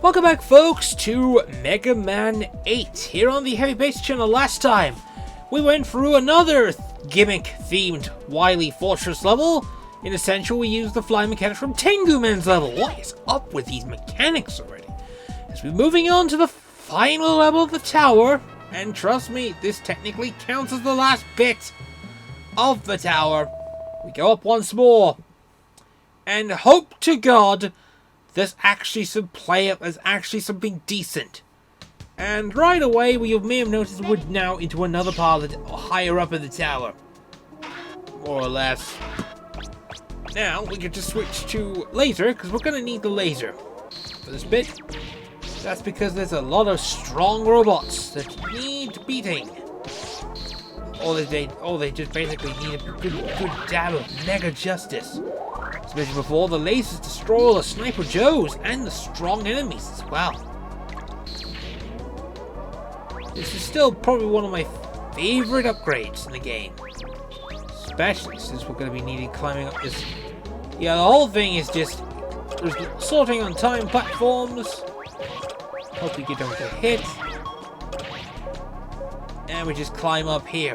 Welcome back, folks, to Mega Man 8 here on the Heavy Bass channel. Last time, we went through another gimmick-themed Wily Fortress level. In Essential, we used the flying mechanics from Tengu Man's level. What is up with these mechanics already? As we're moving on to the final level of the tower, and trust me, this technically counts as the last bit of the tower. We go up once more, and hope to God there's actually some there's actually something decent. And right away, you may have noticed we're now into another part of higher up in the tower. More or less. Now, we can just switch to laser, because we're going to need the laser for this bit. That's because there's a lot of strong robots that need beating. Or they just basically need a good dab of Mega Justice. As mentioned before, the lasers destroy all the Sniper Joes and the strong enemies as well. This is still probably one of my favorite upgrades in the game. Especially since we're going to be needing climbing up this. Yeah, the whole thing is just sorting on time platforms. Hope you don't get hit. And we just climb up here.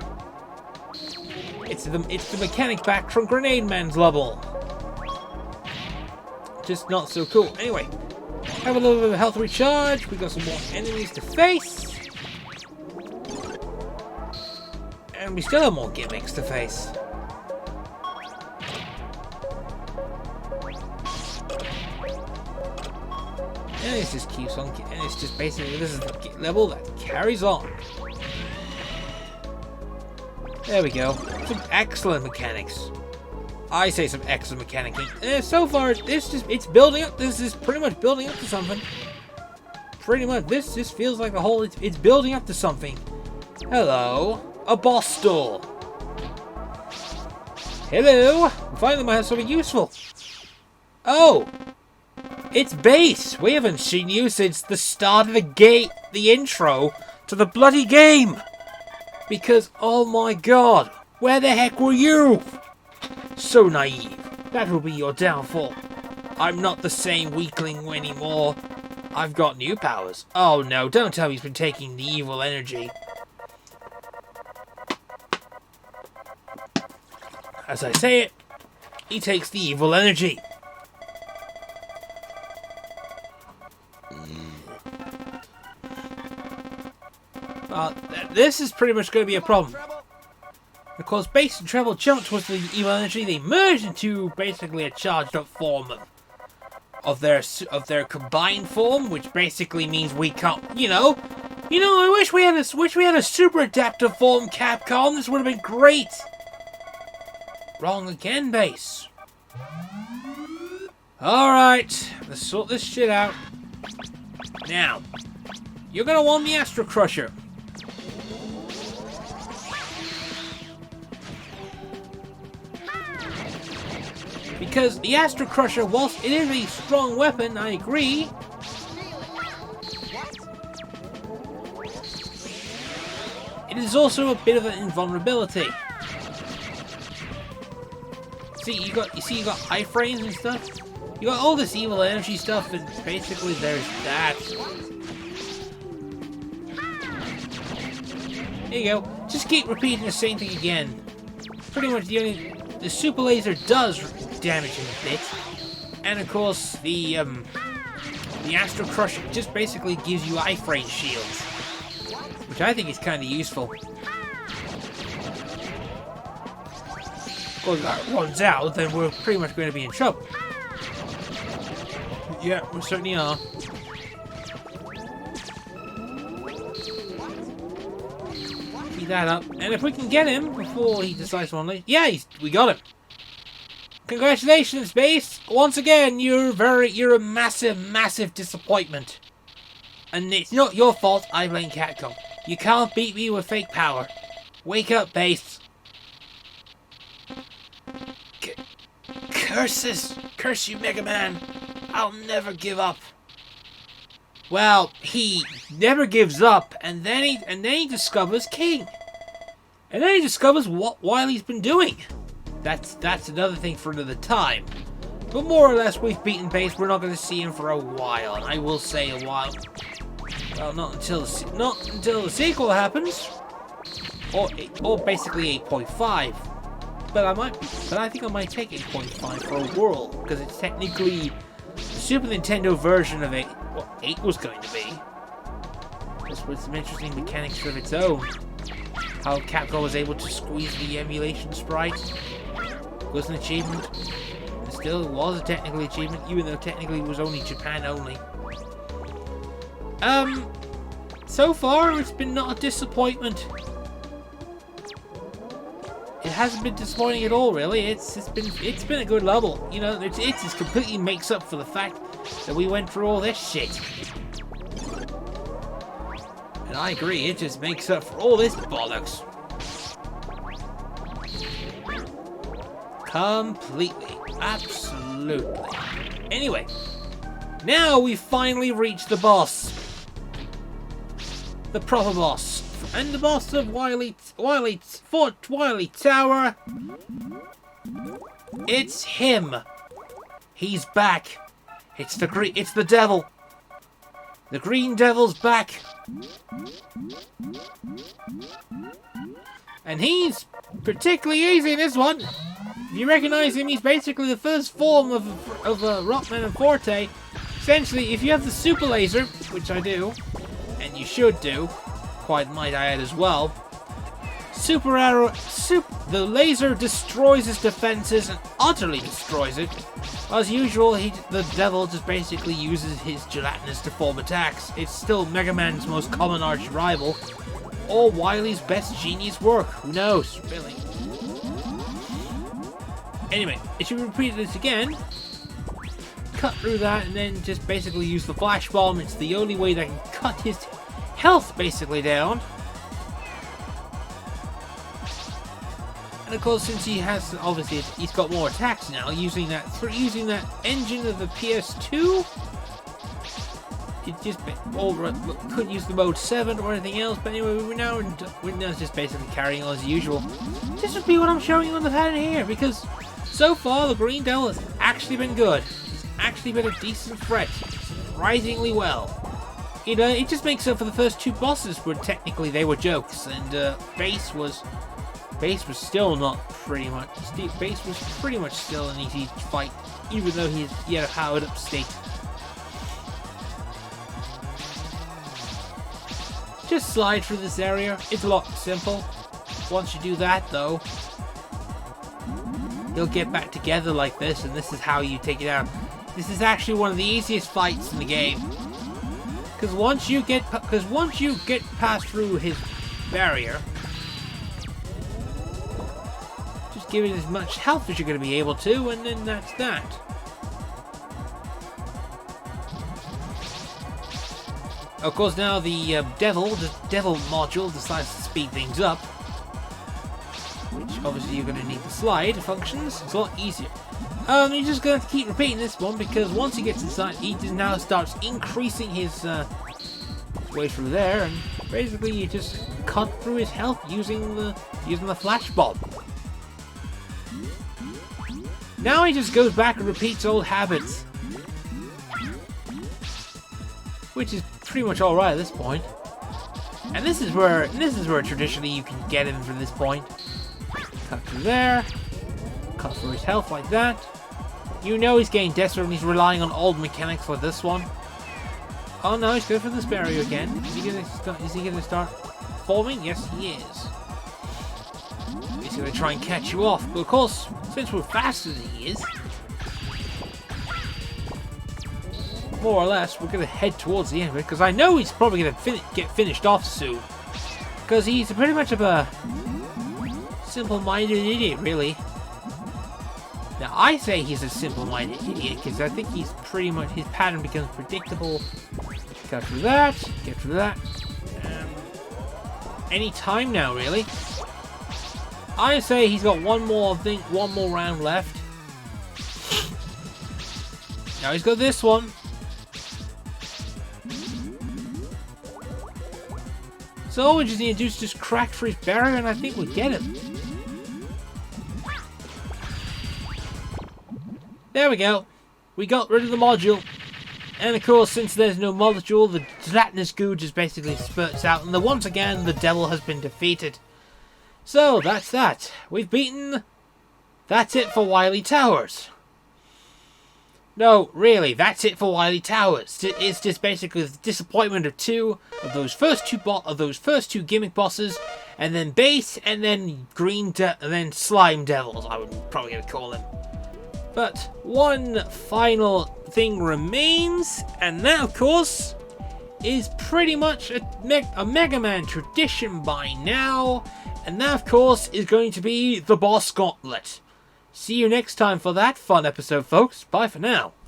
It's the mechanic back from Grenade Man's level. Just not so cool. Anyway, have a little bit of health recharge. We got some more enemies to face. And we still have more gimmicks to face. And it just keeps on, and it's just basically, this is the level that carries on. There we go. Some excellent mechanics. I say some excellent mechanics. So far, it's building up. This is pretty much building up to something. Pretty much, this just feels like the whole, it's building up to something. Hello. A boss stall. Hello. We finally might have something useful. Oh. It's Bass. We haven't seen you since the start of the intro to the bloody game. Because, oh my god, where the heck were you? So naive. That will be your downfall. I'm not the same weakling anymore. I've got new powers. Oh no, don't tell me he's been taking the evil energy. As I say it, he takes the evil energy. This is pretty much going to be a problem. Of course, Bass and Treble jumped towards the evil energy. They merged into basically a charged up form of their combined form, which basically means we can't. I wish we had a super adaptive form, Capcom. This would have been great. Wrong again, Bass. All right, let's sort this shit out. Now, you're gonna want the Astro Crusher. Because the Astro Crusher, whilst it is a strong weapon, I agree, it is also a bit of an invulnerability. You got iframes and stuff. You got all this evil energy stuff, and basically there's that. There you go. Just keep repeating the same thing again. Pretty much the super laser does damage in a bit, and of course the Astro Crusher just basically gives you iframe shields, which I think is kind of useful. Of course, if that runs out, then we're pretty much going to be in trouble. Yeah, we certainly are. Keep that up, and if we can get him before he decides to unleash, yeah, we got him. Congratulations, Bass! Once again, you're a massive disappointment. And it's not your fault I blame Capcom. You can't beat me with fake power. Wake up, Bass. Curses! Curse you, Mega Man! I'll never give up. Well, he never gives up, and then he discovers King. And then he discovers what Wily's been doing. That's another thing for another time. But more or less, we've beaten base. We're not going to see him for a while, and I will say a while. Well, not until the sequel happens, or basically 8.5. But I think I might take 8.5 for a whirl, because it's technically the Super Nintendo version of 8. What 8 was going to be. Just with some interesting mechanics of its own. How Capcom was able to squeeze the emulation sprite was an achievement. It still was a technical achievement, even though technically it was only Japan only. So far it's been not a disappointment. It hasn't been disappointing at all, really. It's been a good level. You know, it just completely makes up for the fact that we went through all this shit. And I agree, it just makes up for all this bollocks. Completely. Absolutely. Anyway, now we finally reached the boss. The proper boss. And the boss of Wily Tower. It's him. He's back. It's the devil. The Green Devil's back. And he's particularly easy in this one. If you recognize him, he's basically the first form of Rockman and Forte. Essentially, if you have the super laser, which I do, and you should do, quite might I add as well, the laser destroys his defenses and utterly destroys it. As usual, the devil just basically uses his gelatinous to form attacks. It's still Mega Man's most common arch rival, or Wily's best genius work. Who knows, really? Anyway, if you repeat this again, cut through that, and then just basically use the flash bomb. It's the only way that can cut his health basically down. And of course, since he has, obviously, he's got more attacks now, using that engine of the PS2, it just could use the mode 7 or anything else. But anyway, we're now just basically carrying on as usual. Just repeat what I'm showing you on the pattern here, because so far the Green Devil has actually been good. It's actually been a decent threat, surprisingly well. You know, it just makes up for the first two bosses where technically they were jokes, and Base was still not pretty much. Base was pretty much still an easy fight, even though he had a powered up state. Just slide through this area. It's a lot simple. Once you do that, though, you'll get back together like this, and this is how you take it out. This is actually one of the easiest fights in the game. Because once you get past through his barrier, just give it as much health as you're going to be able to, and then that's that. Of course, now the devil module decides to speed things up, which obviously you're going to need the slide functions. It's a lot easier. You're just going to have to keep repeating this one, because once he gets inside, he now starts increasing his way through there, and basically you just cut through his health using the flash bomb. Now he just goes back and repeats old habits, which is pretty much all right at this point. And this is where traditionally you can get him from this point. Cut through there, cut through his health like that. You know he's getting desperate and he's relying on old mechanics like this one. Oh no, he's going for this barrier again. Is he gonna start forming? Yes, he is. He's gonna try and catch you off. But of course, since we're faster than he is, more or less, we're gonna head towards the end of it, because I know he's probably gonna get finished off soon. Because he's pretty much of a simple-minded idiot, really. Now, I say he's a simple-minded idiot, because I think he's pretty much, his pattern becomes predictable. Get through that, get through that. Any time now, really. I say he's got one more round left. Now he's got this one. So all we just need to do is just crack through his barrier, and I think we'll get him. There we go. We got rid of the module. And of course, since there's no module, the gelatinous goo just basically spurts out. And once again, the devil has been defeated. So, that's that. We've beaten... That's it for Wily Towers. No, really, that's it for Wily Towers. It's just basically the disappointment of those first two gimmick bosses, and then base, and then and then slime devils, I would probably gonna call them. But one final thing remains, and that, of course, is pretty much a Mega Man tradition by now, and that, of course, is going to be the Boss Gauntlet. See you next time for that fun episode, folks. Bye for now.